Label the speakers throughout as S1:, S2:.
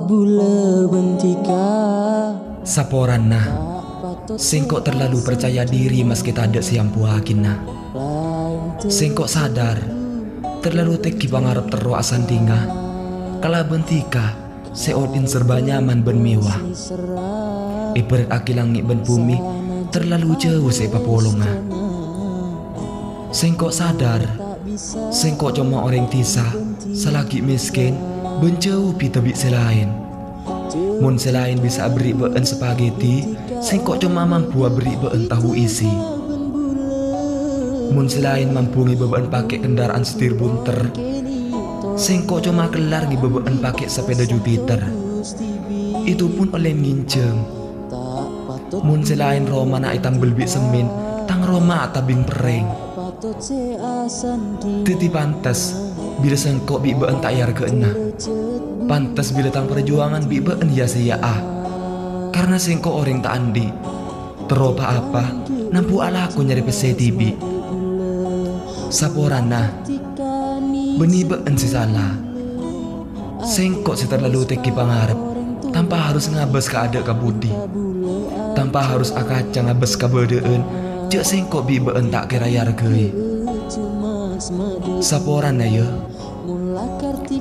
S1: bule bentika.
S2: Saporanna, singkok terlalu percaya diri meski tak ada siang puakinna. Singkok sadar, terlalu teki pangarep terro asan tingah. Kala bentika, seodin serba nyaman ben mewah. Ibarat aki langit ben bumi, terlalu jauh sepa polonga. Singkok sadar, singkok cuma orang tisa, selagi miskin, ben jauh pitabik selain. Mun selain bisa beri been spaghetti, singkok cuma mampu beri been tahu isi. Mun selain mampu ngibebeen pakai kendaraan setir bunter, singkok cuma kelar ngibebeen pakai sepeda Jupiter. Itu pun oleh nginceng. Mun selain Roma nak itam belbik semin, tang Roma tabing pereng. Titi pantas bila sengkok bibeen tak yar kena. Pantas bila tang perjuangan bibeen ya saya karena sengkok orang tak andi. Teropa apa nampu ala aku nyari peseti bi. Saporana beni been si salah. Sengkok si terlalu teki pangarep tanpa harus ngabes ke ada kabudi, tanpa harus akaca ngabes ke bedeen. Cek sengkok bibeen tak kira yargei. Saporana ya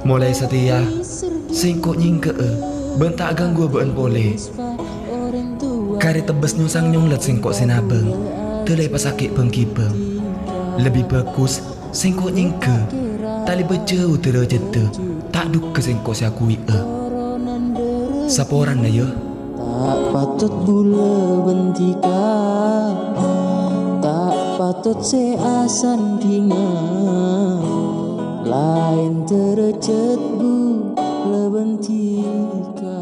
S2: mulai setia singkok nyingke bentak ganggu been pole. Kari tebes nyusang nyunglet singkok sinabeng telai pasakit pengkipeng. Lebih bagus singkok nyingke tali bejauh terjete tak duk ke singkok siakui Saporan na yo.
S1: Tak patut bule bentika, tak patut seasan dinga, lain tercet bule bentika.